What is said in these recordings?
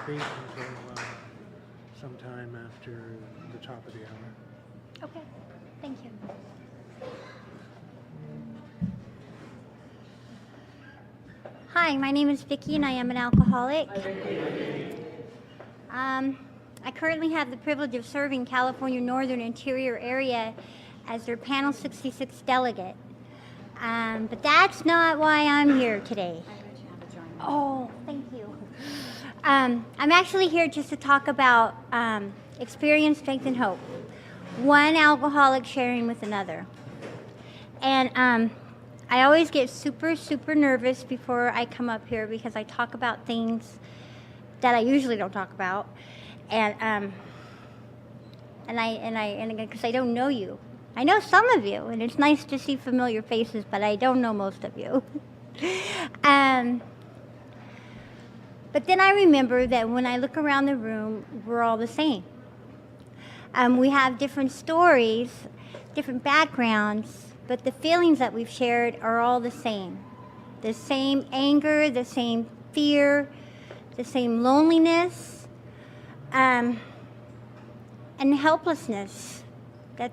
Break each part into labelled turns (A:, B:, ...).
A: speak until sometime after the top of the hour.
B: Okay, thank you. Hi, my name is Vikki and I am an alcoholic. I currently have the privilege of serving California Northern Interior area as their Panel 66 delegate. But that's not why I'm here today. Oh, thank you. I'm actually here just to talk about experience, strength, and hope. One alcoholic sharing with another. And I always get super, super nervous before I come up here because I talk about things that I usually don't talk about. And because I don't know you. I know some of you, and it's nice to see familiar faces, but I don't know most of you. But then I remember that when I look around the room, we're all the same. We have different stories, different backgrounds, but the feelings that we've shared are all the same. The same anger, the same fear, the same loneliness, and helplessness. That,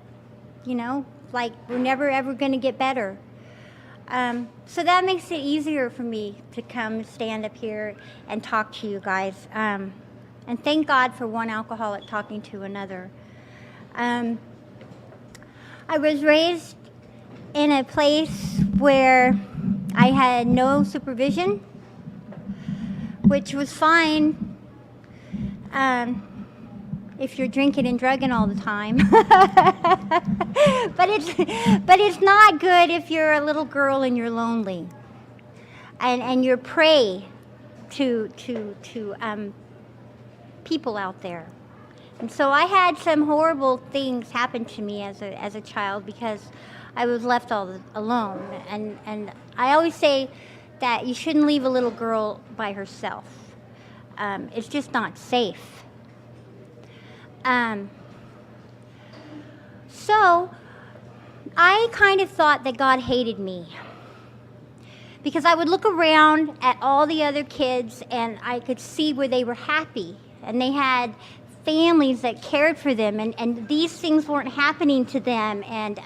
B: like we're never ever going to get better. So that makes it easier for me to come stand up here and talk to you guys. And thank God for one alcoholic talking to another. I was raised in a place where I had no supervision, which was fine if you're drinking and drugging all the time. but it's not good if you're a little girl and you're lonely and you're prey to people out there. And so I had some horrible things happen to me as a child because I was left all alone. And I always say that you shouldn't leave a little girl by herself. It's just not safe. So I kind of thought that God hated me because I would look around at all the other kids and I could see where they were happy and they had families that cared for them and these things weren't happening to them and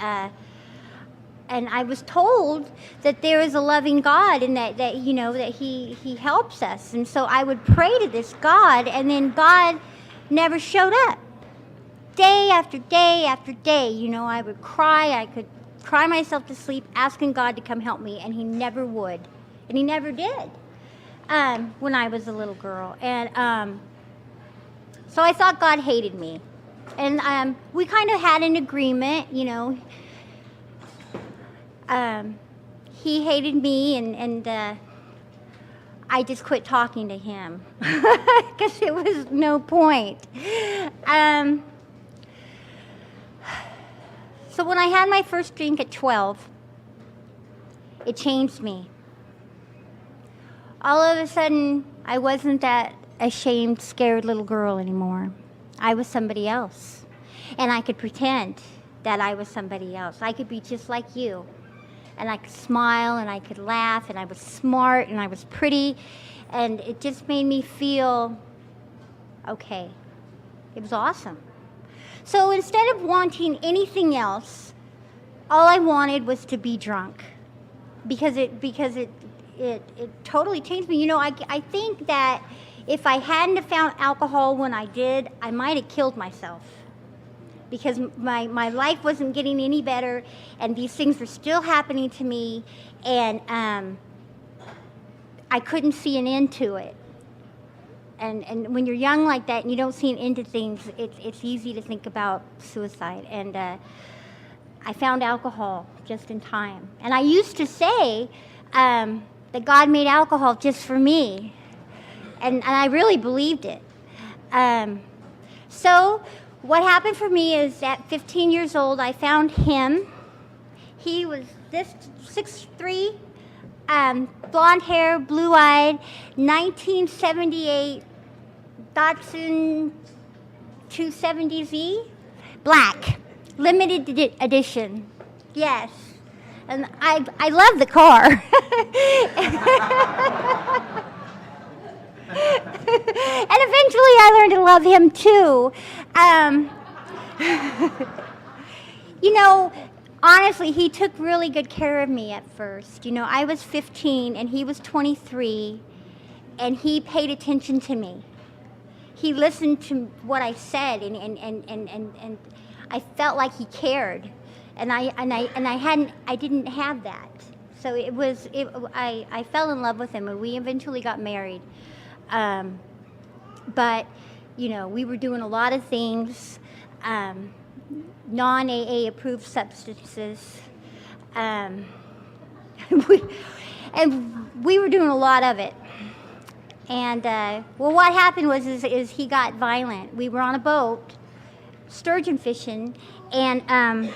B: I was told that there is a loving God and that he helps us. And so I would pray to this God and then God never showed up. Day after day after day, I would cry. I could cry myself to sleep asking God to come help me and he never would. And he never did when I was a little girl. And so I thought God hated me. And we kind of had an agreement, he hated me, and I just quit talking to him because it was no point. So when I had my first drink at 12, it changed me. All of a sudden, I wasn't that ashamed, scared little girl anymore. I was somebody else, and I could pretend that I was somebody else. I could be just like you. And I could smile, and I could laugh, and I was smart, and I was pretty, and it just made me feel okay. It was awesome. So instead of wanting anything else, all I wanted was to be drunk, because it totally changed me. I think that if I hadn't have found alcohol when I did, I might have killed myself. Because my life wasn't getting any better, and these things were still happening to me, and I couldn't see an end to it. And when you're young like that and you don't see an end to things, it's easy to think about suicide. And I found alcohol just in time. And I used to say that God made alcohol just for me, and I really believed it. So what happened for me is at 15 years old, I found him. He was this 6'3", blonde hair, blue-eyed, 1978 Datsun 270Z, black, limited edition. Yes, and I love the car. And if I learned to love him too. You know, honestly, he took really good care of me at first. You know, I was 15 and he was 23, and he paid attention to me. He listened to what I said, and I felt like he cared, and I didn't have that. So I fell in love with him, and we eventually got married. But you know, we were doing a lot of things, non-AA approved substances, and we were doing a lot of it. And well, what happened was is he got violent. We were on a boat, sturgeon fishing, and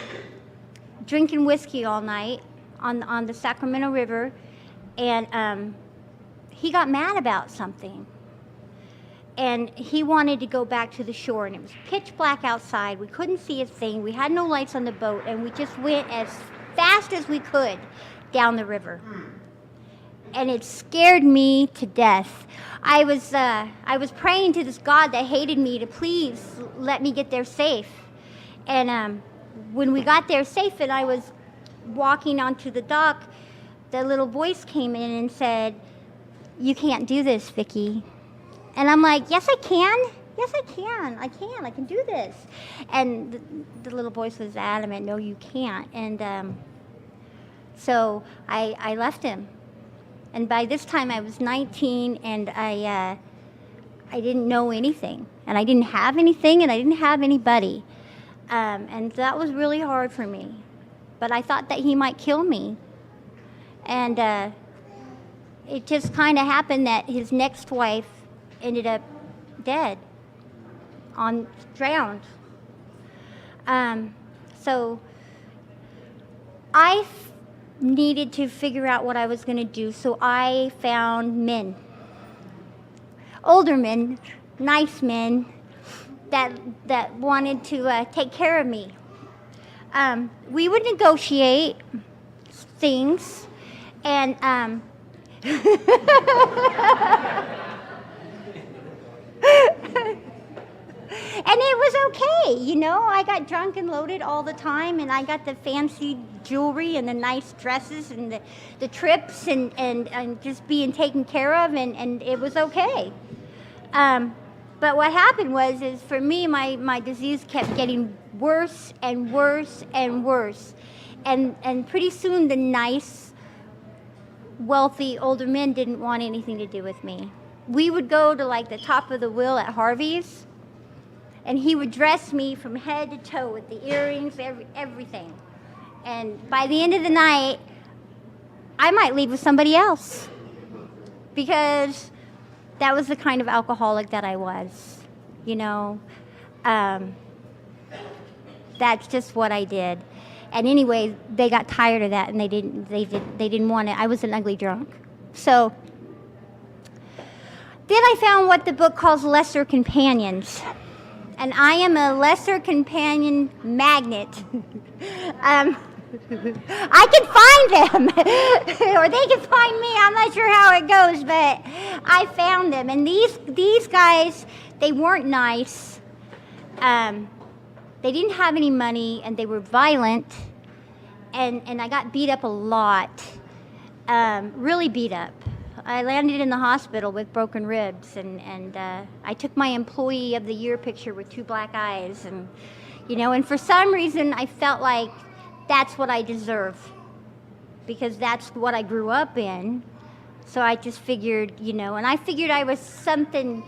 B: drinking whiskey all night on the Sacramento River, and he got mad about something. And he wanted to go back to the shore, and it was pitch black outside. We couldn't see a thing. We had no lights on the boat, and we just went as fast as we could down the river. And it scared me to death. I was praying to this God that hated me to please let me get there safe. And when we got there safe and I was walking onto the dock, the little voice came in and said, "You can't do this, Vikki." And I'm like, "Yes, I can. Yes, I can. I can do this." And the little voice was adamant, "No, you can't." And so I left him. And by this time I was 19, and I didn't know anything, and I didn't have anything, and I didn't have anybody, and that was really hard for me. But I thought that he might kill me, and it just kind of happened that his next wife ended up dead, drowned. So I needed to figure out what I was going to do, so I found men, older men, nice men that wanted to take care of me. We would negotiate things, and and it was okay, you know. I got drunk and loaded all the time, and I got the fancy jewelry and the nice dresses and the trips and just being taken care of, and it was okay. But what happened is for me, my disease kept getting worse and worse and worse. And pretty soon the nice, wealthy older men didn't want anything to do with me. We would go to like the top of the wheel at Harvey's, and he would dress me from head to toe with the earrings, everything. And by the end of the night, I might leave with somebody else, because that was the kind of alcoholic that I was, you know. That's just what I did. And anyway, they got tired of that, and they didn't want it. I was an ugly drunk. So then I found what the book calls lesser companions. And I am a lesser companion magnet. I can find them, or they can find me. I'm not sure how it goes, but I found them. And these guys, they weren't nice. They didn't have any money, and they were violent. And I got beat up a lot, really beat up. I landed in the hospital with broken ribs, and I took my Employee of the Year picture with 2 black eyes, and you know. And for some reason, I felt like that's what I deserve, because that's what I grew up in. So I just figured, you know, and I figured I was something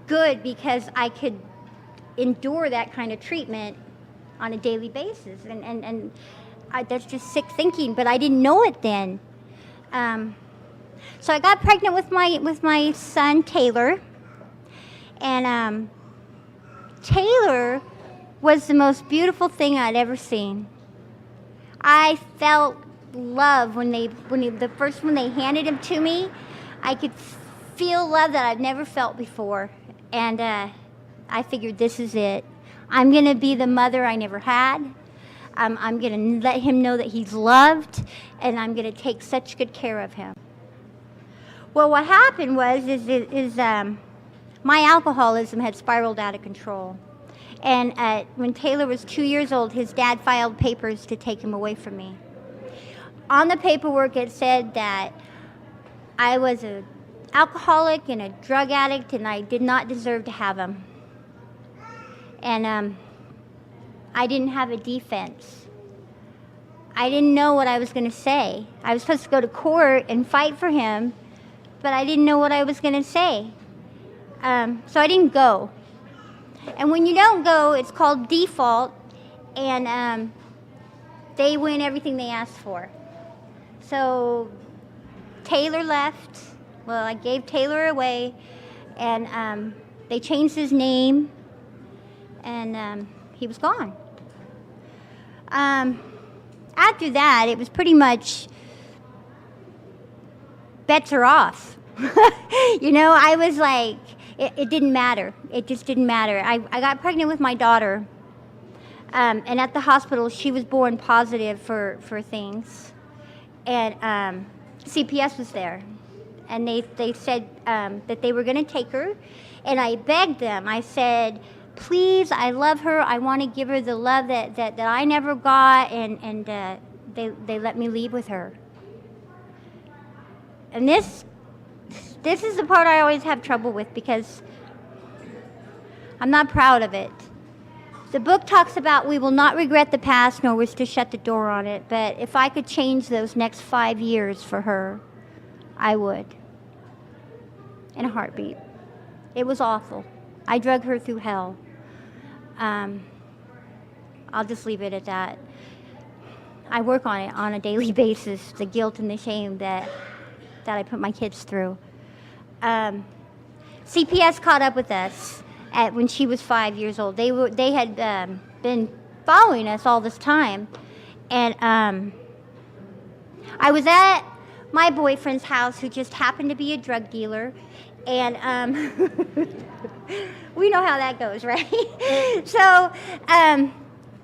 B: good because I could endure that kind of treatment on a daily basis, and that's just sick thinking, but I didn't know it then. So I got pregnant with my son Taylor, and Taylor was the most beautiful thing I'd ever seen. I felt love when they handed him to me. I could feel love that I've never felt before, and I figured, this is it. I'm gonna be the mother I never had. I'm gonna let him know that he's loved, and I'm gonna take such good care of him. Well, what happened was my alcoholism had spiraled out of control. And when Taylor was 2 years old, his dad filed papers to take him away from me. On the paperwork, it said that I was an alcoholic and a drug addict, and I did not deserve to have him. And I didn't have a defense. I didn't know what I was going to say. I was supposed to go to court and fight for him, but I didn't know what I was going to say. So I didn't go. And when you don't go, it's called default, and they win everything they ask for. So Taylor left. Well, I gave Taylor away, and they changed his name, and he was gone. After that, it was pretty much bets are off. You know, I was like, it didn't matter. It just didn't matter. I got pregnant with my daughter, and at the hospital, she was born positive for things. And CPS was there, and they said that they were going to take her, and I begged them. I said, please, I love her. I want to give her the love that I never got, and they let me leave with her. And this is the part I always have trouble with, because I'm not proud of it. The book talks about we will not regret the past, nor wish to shut the door on it. But if I could change those next 5 years for her, I would. In a heartbeat. It was awful. I drug her through hell. I'll just leave it at that. I work on it on a daily basis, the guilt and the shame that I put my kids through. CPS caught up with us when she was 5 years old. They had been following us all this time, and I was at my boyfriend's house, who just happened to be a drug dealer, and we know how that goes, right? So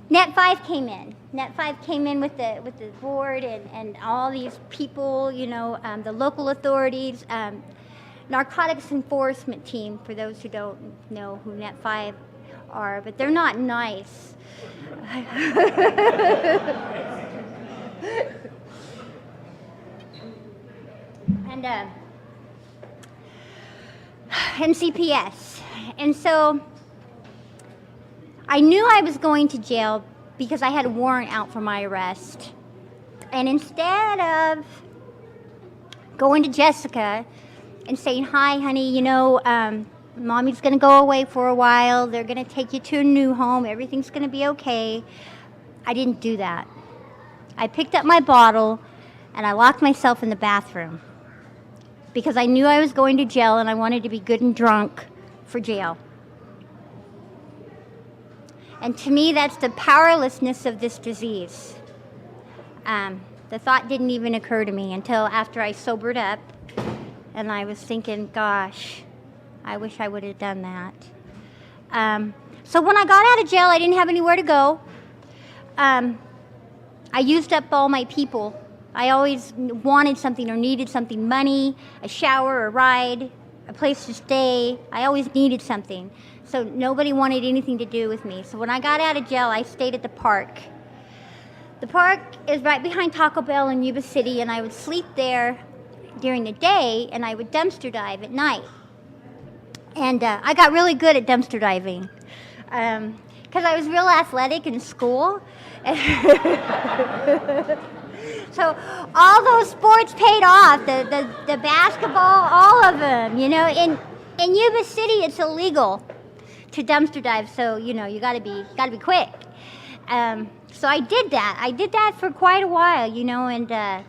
B: Net 5 came in. Net 5 came in with the board and all these people, you know, the local authorities. Narcotics enforcement team, for those who don't know who Net 5 are, but they're not nice. And CPS. And so I knew I was going to jail because I had a warrant out for my arrest. And instead of going to Jessica and saying, hi, honey, you know, mommy's going to go away for a while. They're going to take you to a new home. Everything's going to be okay. I didn't do that. I picked up my bottle, and I locked myself in the bathroom because I knew I was going to jail, and I wanted to be good and drunk for jail. And to me, that's the powerlessness of this disease. The thought didn't even occur to me until after I sobered up. And I was thinking, gosh, I wish I would have done that. So when I got out of jail, I didn't have anywhere to go. I used up all my people. I always wanted something or needed something, money, a shower, a ride, a place to stay. I always needed something. So nobody wanted anything to do with me. So when I got out of jail, I stayed at the park. The park is right behind Taco Bell in Yuba City, and I would sleep there during the day, and I would dumpster dive at night. And I got really good at dumpster diving because I was real athletic in school. So all those sports paid off, the basketball, all of them. You know, in Yuba City, it's illegal to dumpster dive, so you know you gotta be quick. So I did that. I did that for quite a while, you know, and I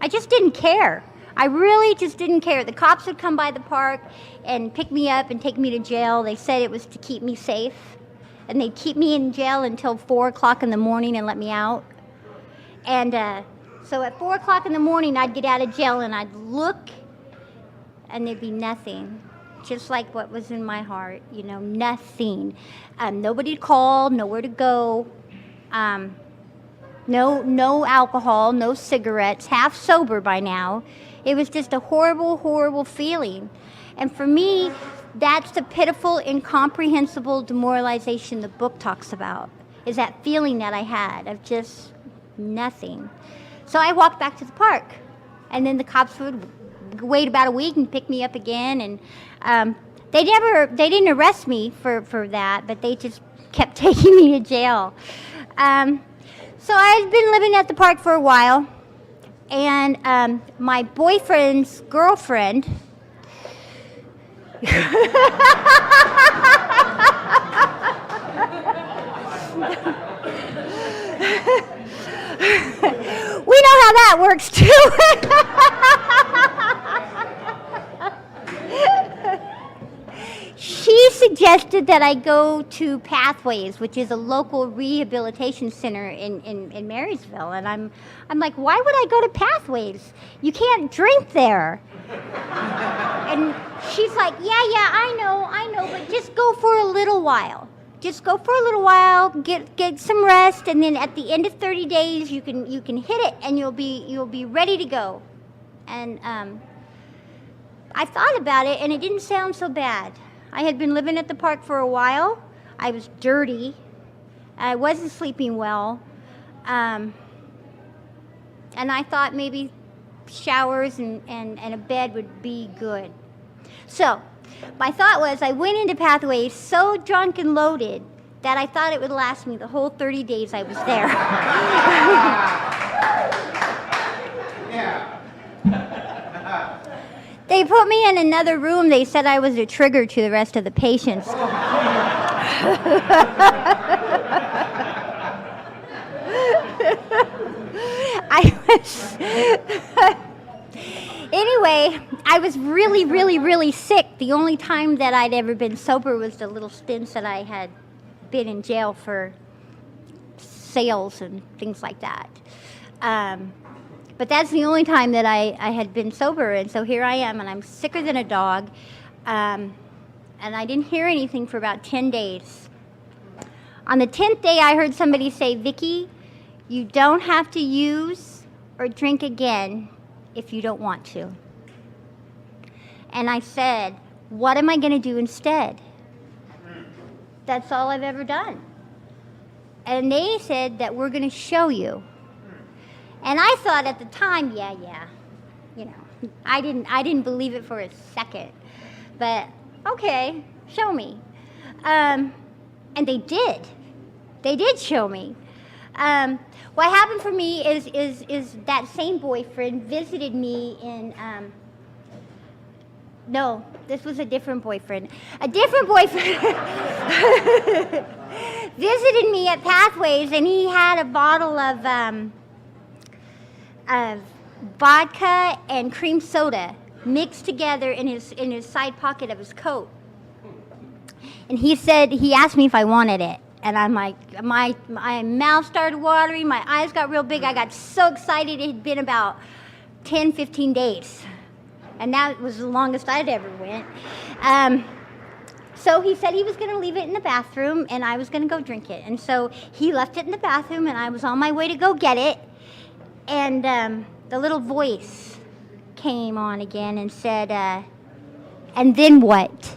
B: just didn't care. I really just didn't care. The cops would come by the park and pick me up and take me to jail. They said it was to keep me safe, and they'd keep me in jail until 4 o'clock in the morning and let me out. And so at 4 o'clock in the morning, I'd get out of jail and I'd look, and there'd be nothing. Just like what was in my heart, you know, nothing. Nobody to call, nowhere to go. No alcohol, no cigarettes, half sober by now. It was just a horrible, horrible feeling. And for me, That's the pitiful, incomprehensible demoralization the book talks about, is that feeling that I had of just nothing. So I walked back to the park, and then the cops would wait about a week and pick me up again, and they didn't arrest me for that, but they just kept taking me to jail. So I'd been living at the park for a while, and my boyfriend's girlfriend we know how that works too. She suggested that I go to Pathways, which is a local rehabilitation center in Marysville. And I'm like, why would I go to Pathways? You can't drink there. And she's like, yeah, I know, but just go for a little while. Just go for a little while, get some rest, and then at the end of 30 days, you can hit it, and you'll be ready to go. And I thought about it, and it didn't sound so bad. I had been living at the park for a while. I was dirty. I wasn't sleeping well. And I thought maybe showers and a bed would be good. So my thought was I went into Pathways so drunk and loaded that I thought it would last me the whole 30 days I was there. They put me in another room. They said I was a trigger to the rest of the patients. Anyway, I was really, really, really sick. The only time that I'd ever been sober was the little stints that I had been in jail for sales and things like that. But that's the only time that I had been sober, and so here I am, and I'm sicker than a dog, and I didn't hear anything for about 10 days. On the 10th day, I heard somebody say, Vikki, you don't have to use or drink again if you don't want to. And I said, what am I going to do instead? That's all I've ever done. And they said that we're going to show you. And I thought at the time, yeah, you know, I didn't believe it for a second. But okay, show me. And they did. They did show me. What happened for me is that same boyfriend visited me in, no, this was a different boyfriend. A different boyfriend visited me at Pathways, and he had a bottle of vodka and cream soda mixed together in his side pocket of his coat. And he asked me if I wanted it. And I'm like, my mouth started watering, my eyes got real big. I got so excited. It had been about 10, 15 days. And that was the longest I'd ever went. So he said he was going to leave it in the bathroom, and I was going to go drink it. And so he left it in the bathroom, and I was on my way to go get it. And the little voice came on again and said, and then what?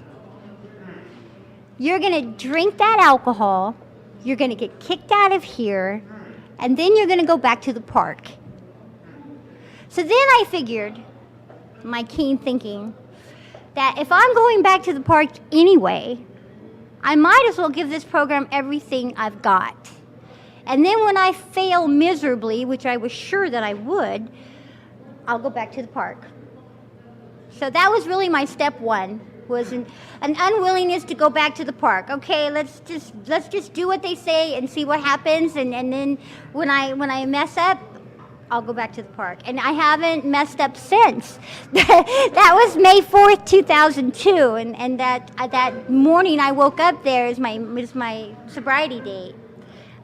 B: You're going to drink that alcohol, you're going to get kicked out of here, and then you're going to go back to the park. So then I figured, my keen thinking, that if I'm going back to the park anyway, I might as well give this program everything I've got. And then when I fail miserably, which I was sure that I would, I'll go back to the park. So that was really my step one, was an unwillingness to go back to the park. Okay, let's just do what they say and see what happens, and then when I mess up, I'll go back to the park. And I haven't messed up since. That was May 4th, 2002, and that morning I woke up there is my sobriety date.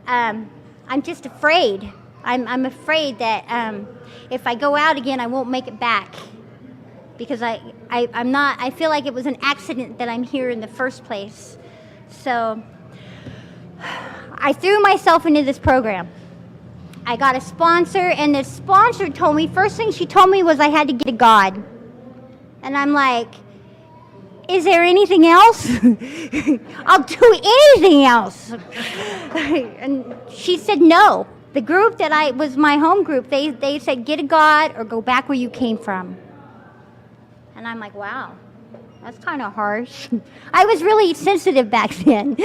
B: I'm just afraid. I'm afraid that if I go out again, I won't make it back. Because I feel like it was an accident that I'm here in the first place. So I threw myself into this program. I got a sponsor, and the sponsor told me, first thing she told me was I had to get to God. And I'm like, is there anything else? I'll do anything else. And she said no. The group that was my home group, they said, get a God or go back where you came from. And I'm like, wow, that's kind of harsh. I was really sensitive back then.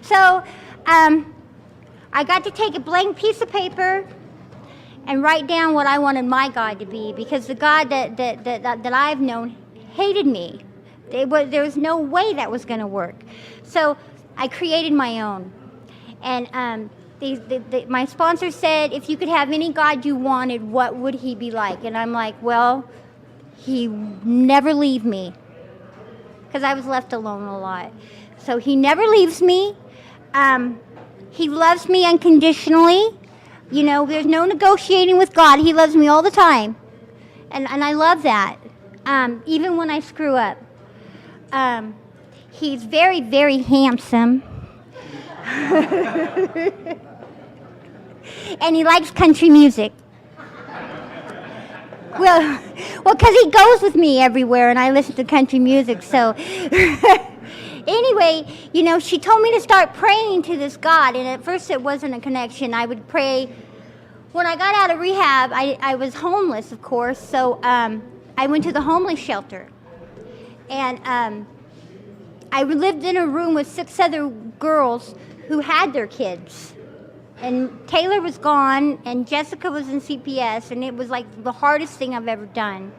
B: So I got to take a blank piece of paper and write down what I wanted my God to be, because the God that I've known hated me. There was no way that was going to work. So I created my own. And my sponsor said, if you could have any God you wanted, what would he be like? And I'm like, well, he never leave me, because I was left alone a lot. So he never leaves me. He loves me unconditionally. You know, there's no negotiating with God. He loves me all the time. And I love that, even when I screw up. He's very, very handsome. And he likes country music. Well, because he goes with me everywhere, and I listen to country music, so... Anyway, you know, she told me to start praying to this God, and at first it wasn't a connection. I would pray. When I got out of rehab, I was homeless, of course, so I went to the homeless shelter. And I lived in a room with 6 other girls who had their kids. And Taylor was gone, and Jessica was in CPS, and it was like the hardest thing I've ever done.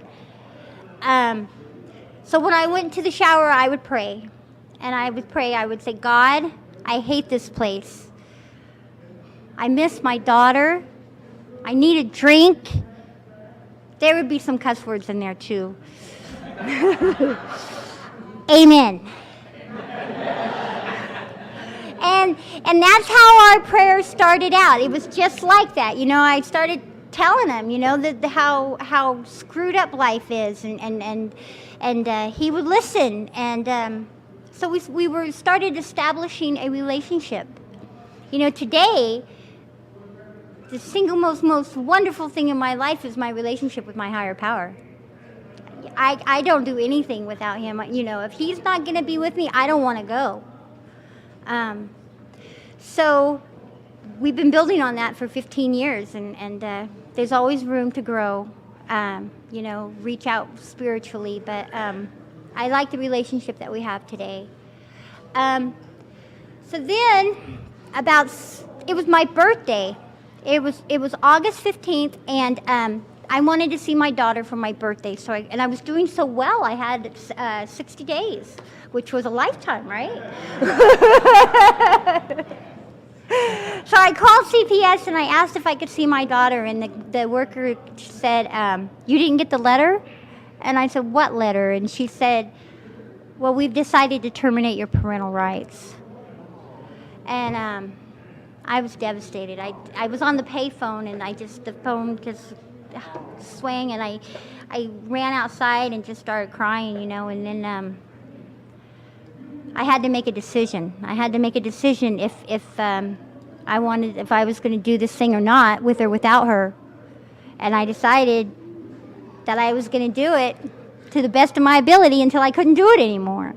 B: So when I went to the shower, I would pray. And I would pray, I would say, God, I hate this place. I miss my daughter. I need a drink. There would be some cuss words in there too. Amen. And that's how our prayers started out. It was just like that. You know, I started telling him, you know, how screwed up life is, and he would listen, and so we started establishing a relationship. You know, today, the single most wonderful thing in my life is my relationship with my higher power. I don't do anything without him. You know, if he's not going to be with me, I don't want to go. So we've been building on that for 15 years, and there's always room to grow, you know, reach out spiritually, but I like the relationship that we have today. So then, it was my birthday. It was August 15th, and I wanted to see my daughter for my birthday. So I was doing so well. I had 60 days, which was a lifetime, right? So I called CPS and I asked if I could see my daughter, and the worker said, you didn't get the letter? And I said, what letter? And she said, well, we've decided to terminate your parental rights. And I was devastated. I was on the payphone, and the phone just swang, and I ran outside and just started crying, you know, and then I had to make a decision. I had to make a decision if I was going to do this thing or not, with or without her. And I decided that I was going to do it to the best of my ability until I couldn't do it anymore.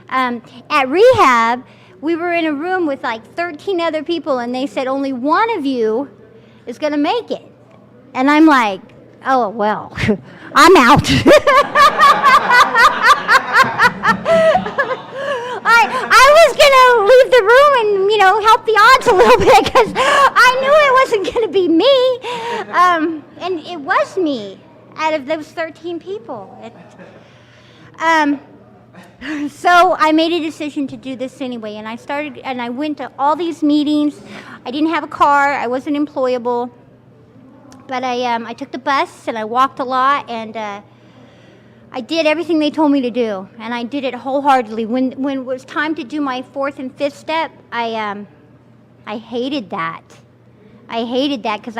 B: At rehab, we were in a room with like 13 other people, and they said only one of you is going to make it. And I'm like, oh, well, I'm out. I was going to leave the room and, you know, help the odds a little bit, because I knew it wasn't going to be me. And it was me out of those 13 people. So I made a decision to do this anyway, and I went to all these meetings. I didn't have a car. I wasn't employable. But I took the bus, and I walked a lot, and I did everything they told me to do, and I did it wholeheartedly. When it was time to do my 4th and 5th step, I hated that. I hated that, because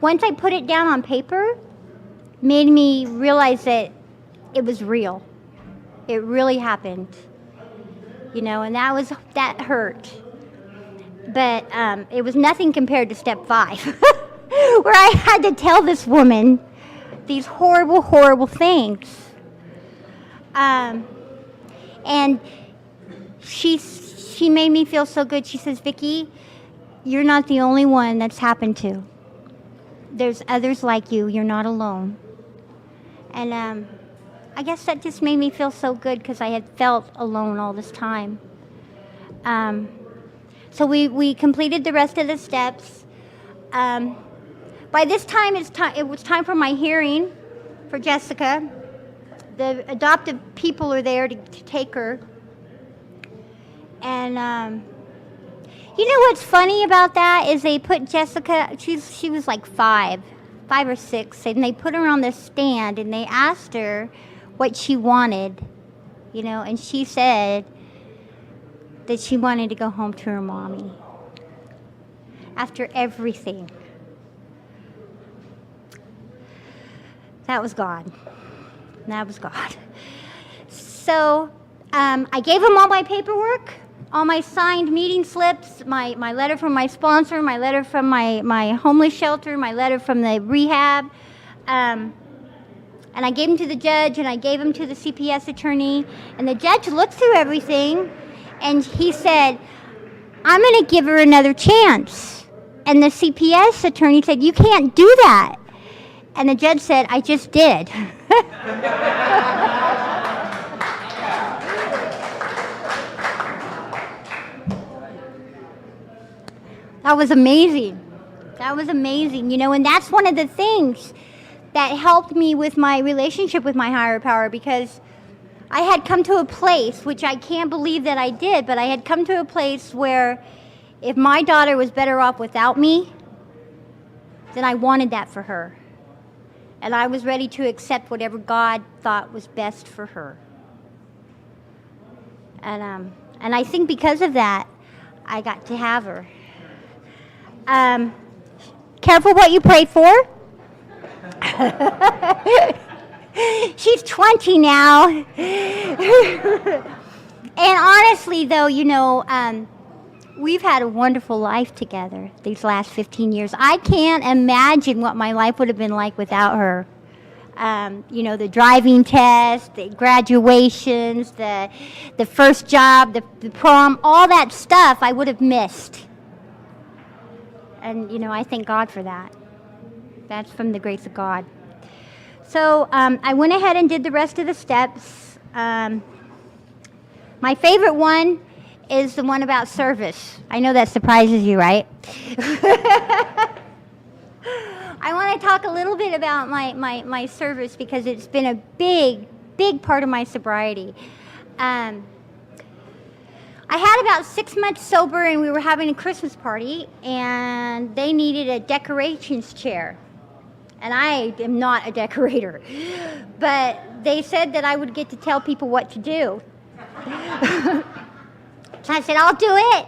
B: once I put it down on paper, made me realize that it was real. It really happened, you know, and that hurt. But it was nothing compared to step 5, where I had to tell this woman these horrible, horrible things. And she made me feel so good. She says, Vikki, you're not the only one that's happened to. There's others like you. You're not alone. And I guess that just made me feel so good because I had felt alone all this time. So we completed the rest of the steps. By this time, it was time for my hearing for Jessica. The adoptive people are there to take her. And you know what's funny about that is they put Jessica, she was like 5 or 6, and they put her on the stand and they asked her what she wanted, and she said that she wanted to go home to her mommy after everything. That was God. That was God. So I gave him all my paperwork, all my signed meeting slips, my letter from my sponsor, my letter from my homeless shelter, my letter from the rehab. And I gave them to the judge, and I gave them to the CPS attorney. And the judge looked through everything, and he said, I'm going to give her another chance. And the CPS attorney said, you can't do that. And the judge said, I just did. That was amazing. That was amazing, and that's one of the things that helped me with my relationship with my higher power, because I had come to a place, which I can't believe that I did, but I had come to a place where if my daughter was better off without me, then I wanted that for her. And I was ready to accept whatever God thought was best for her. And I think because of that, I got to have her. Careful what you pray for. She's 20 now. And honestly, though, we've had a wonderful life together these last 15 years. I can't imagine what my life would have been like without her. The driving test, the graduations, the first job, the prom, all that stuff I would have missed. And, I thank God for that. That's from the grace of God. So I went ahead and did the rest of the steps. My favorite one is the one about service. I know that surprises you, right? I want to talk a little bit about my service because it's been a big, big part of my sobriety. I had about 6 months sober, and we were having a Christmas party, and they needed a decorations chair. And I am not a decorator. But they said that I would get to tell people what to do. So I said, I'll do it.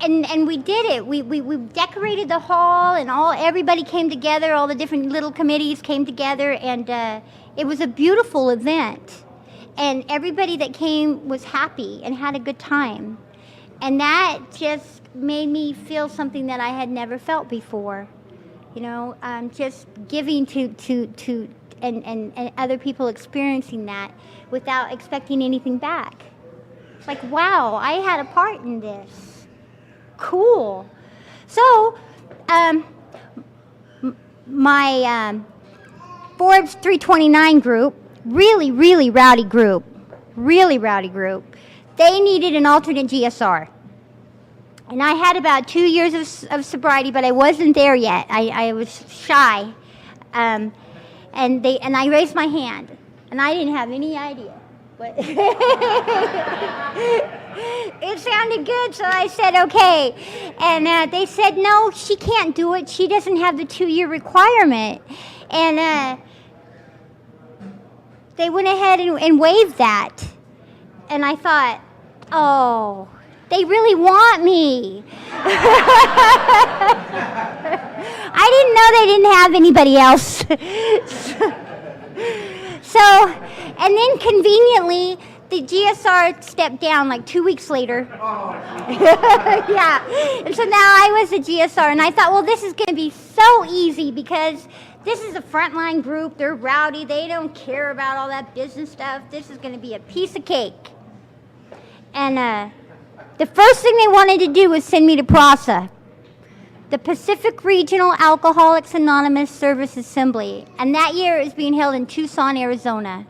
B: And we did it. We decorated the hall, and everybody came together, all the different little committees came together, and it was a beautiful event. And everybody that came was happy and had a good time. And that just made me feel something that I had never felt before. Just giving to and other people experiencing that without expecting anything back. It's like, wow, I had a part in this. Cool. So, my Forbes 329 group, really, really rowdy group. They needed an alternate GSR. And I had about 2 years of sobriety, but I wasn't there yet. I was shy. And I raised my hand, and I didn't have any idea. But it sounded good, so I said, okay. And they said, no, she can't do it. She doesn't have the 2-year requirement. And they went ahead and waived that. And I thought, oh, they really want me. I didn't know they didn't have anybody else. So, and then conveniently, the GSR stepped down like 2 weeks later. Yeah. And so now I was a GSR, and I thought, well, this is going to be so easy because this is a frontline group. They're rowdy. They don't care about all that business stuff. This is going to be a piece of cake. And the first thing they wanted to do was send me to PRASA, the Pacific Regional Alcoholics Anonymous Service Assembly. And that year it was being held in Tucson, Arizona.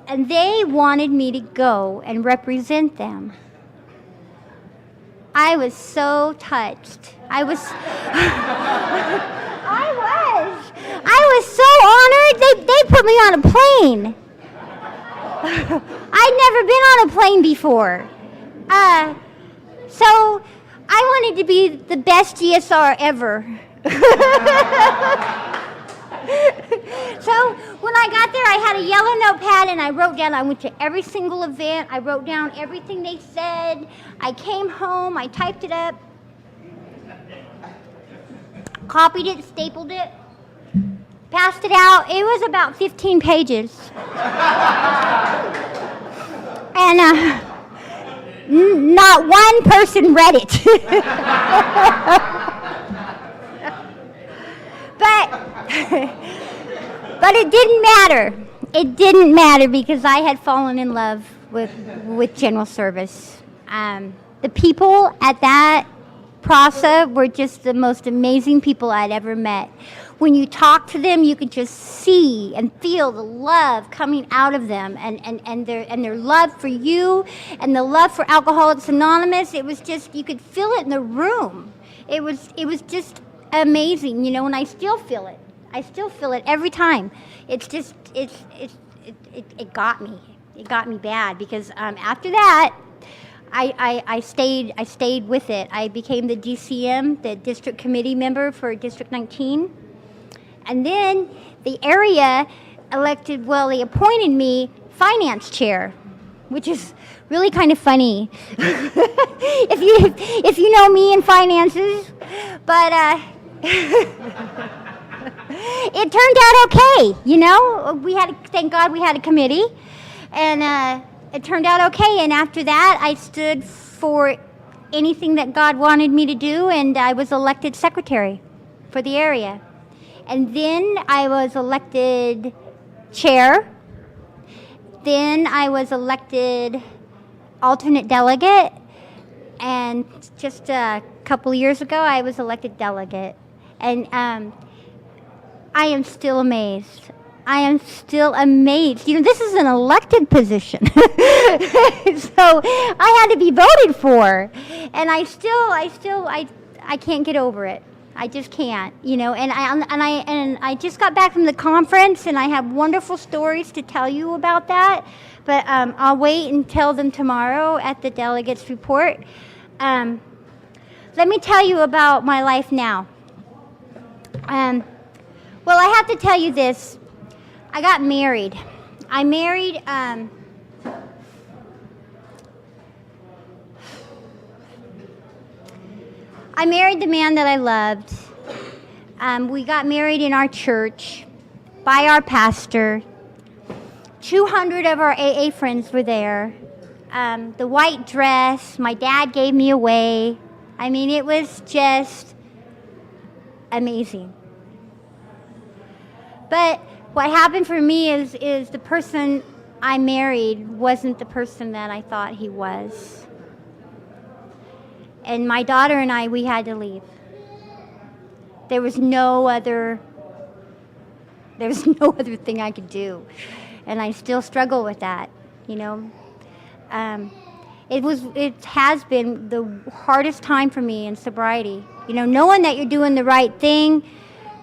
B: And they wanted me to go and represent them. I was so touched. I was so honored. They put me on a plane. I'd never been on a plane before. So I wanted to be the best GSR ever. So when I got there, I had a yellow notepad and I wrote down, I went to every single event. I wrote down everything they said. I came home, I typed it up, copied it, stapled it, passed it out. It was about 15 pages. And not one person read it. But it didn't matter. It didn't matter because I had fallen in love with general service. The people at that PRASA were just the most amazing people I'd ever met. When you talk to them, you could just see and feel the love coming out of them, and their love for you, and the love for Alcoholics Anonymous. It was just, you could feel it in the room. It was just amazing, you know, and I still feel it. I still feel it every time. It's just, it got me. It got me bad because after that, I stayed with it. I became the DCM, the district committee member for District 19. And then the area they appointed me finance chair, which is really kind of funny if you know me in finances. But it turned out okay, you know. Thank God we had a committee, and it turned out okay. And after that, I stood for anything that God wanted me to do, and I was elected secretary for the area. And then I was elected chair. Then I was elected alternate delegate. And just a couple years ago, I was elected delegate. And I am still amazed. I am still amazed. You know, this is an elected position. So I had to be voted for. And I can't get over it. I just can't, you know, and I just got back from the conference, and I have wonderful stories to tell you about that, but I'll wait and tell them tomorrow at the delegates report. Let me tell you about my life now. Well, I have to tell you this. I got married. I married the man that I loved. We got married in our church by our pastor. 200 of our AA friends were there. The white dress, my dad gave me away. I mean, it was just amazing. But what happened for me is the person I married wasn't the person that I thought he was. And my daughter and I, we had to leave. There was no other thing I could do. And I still struggle with that, you know. It has been the hardest time for me in sobriety. You know, knowing that you're doing the right thing,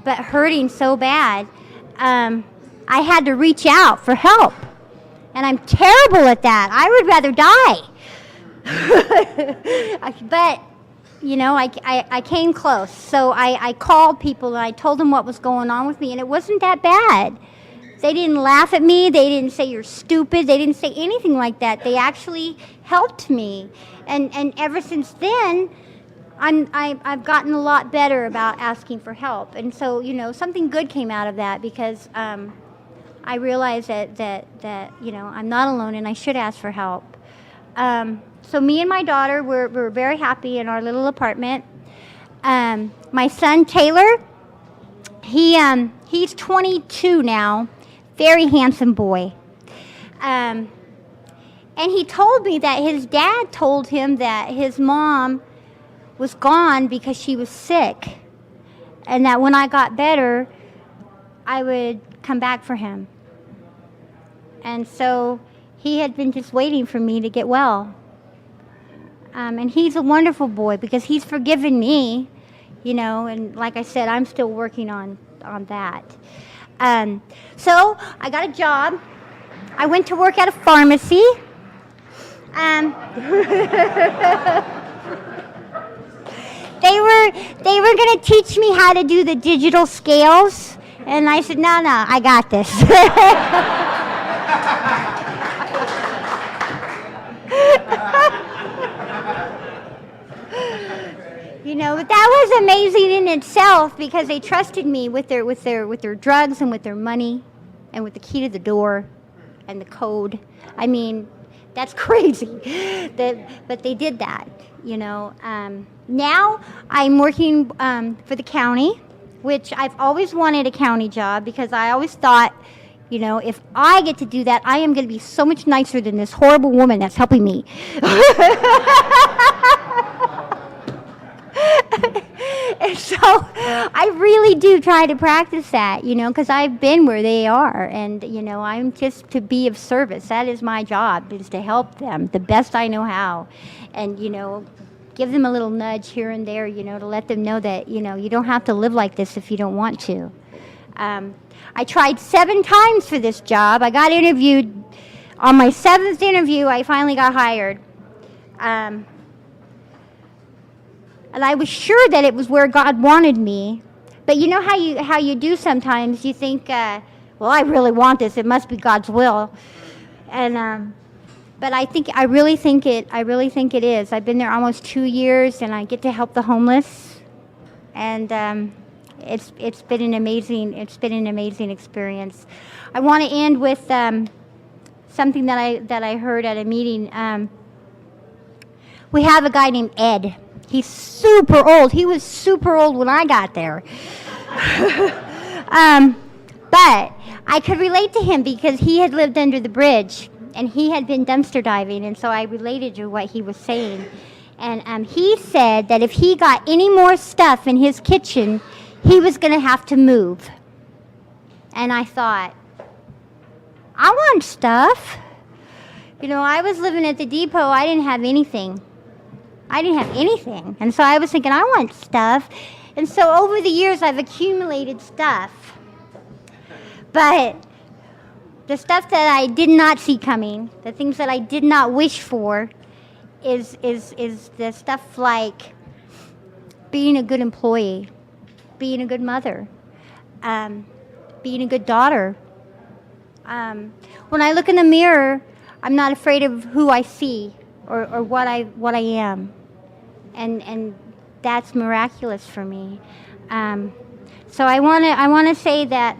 B: but hurting so bad. I had to reach out for help. And I'm terrible at that. I would rather die. But, you know, I came close. So I called people and I told them what was going on with me, and it wasn't that bad. They didn't laugh at me. They didn't say you're stupid. They didn't say anything like that. They actually helped me. And ever since then, I've gotten a lot better about asking for help. And so, you know, something good came out of that because I realized that you know, I'm not alone and I should ask for help. So me and my daughter, we're very happy in our little apartment. My son Taylor, he's 22 now, very handsome boy. And he told me that his dad told him that his mom was gone because she was sick, and that when I got better, I would come back for him. And so he had been just waiting for me to get well. And he's a wonderful boy because he's forgiven me, you know, and like I said, I'm still working on that. So I got a job. I went to work at a pharmacy. They were going to teach me how to do the digital scales, and I said, no, I got this. You know, but that was amazing in itself because they trusted me with their drugs and with their money and with the key to the door and the code. I mean, that's crazy. But they did that, you know. Now I'm working for the county, which I've always wanted a county job because I always thought, you know, if I get to do that, I am going to be so much nicer than this horrible woman that's helping me. And so I really do try to practice that, you know, because I've been where they are. And, you know, I'm just to be of service. That is my job, is to help them the best I know how. And, you know, give them a little nudge here and there, you know, to let them know that, you know, you don't have to live like this if you don't want to. I tried 7 times for this job. I got interviewed. On my 7th interview, I finally got hired. And I was sure that it was where God wanted me. But you know how you do sometimes? You think, well, I really want this. It must be God's will. And but I really think it is. I've been there almost 2 years, and I get to help the homeless. And it's been an amazing experience. I want to end with something that I heard at a meeting. We have a guy named Ed. He's super old. He was super old when I got there. But I could relate to him because he had lived under the bridge and he had been dumpster diving, and so I related to what he was saying. And he said that if he got any more stuff in his kitchen, he was going to have to move. And I thought, I want stuff. You know, I was living at the depot. I didn't have anything. And so I was thinking, I want stuff. And so over the years, I've accumulated stuff. But the stuff that I did not see coming, the things that I did not wish for, is the stuff like being a good employee, being a good mother, being a good daughter. When I look in the mirror, I'm not afraid of who I see or what I am, and that's miraculous for me. So I want to say that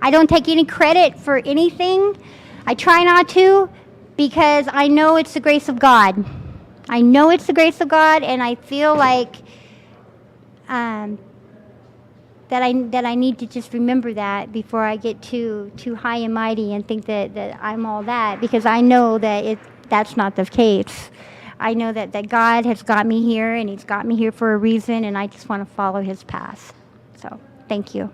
B: I don't take any credit for anything. I try not to, because I know it's the grace of God. I know it's the grace of God, and I feel like that I need to just remember that before I get too high and mighty and think that I'm all that, because I know that that's not the case. I know that God has got me here, and He's got me here for a reason, and I just want to follow His path. So, thank you.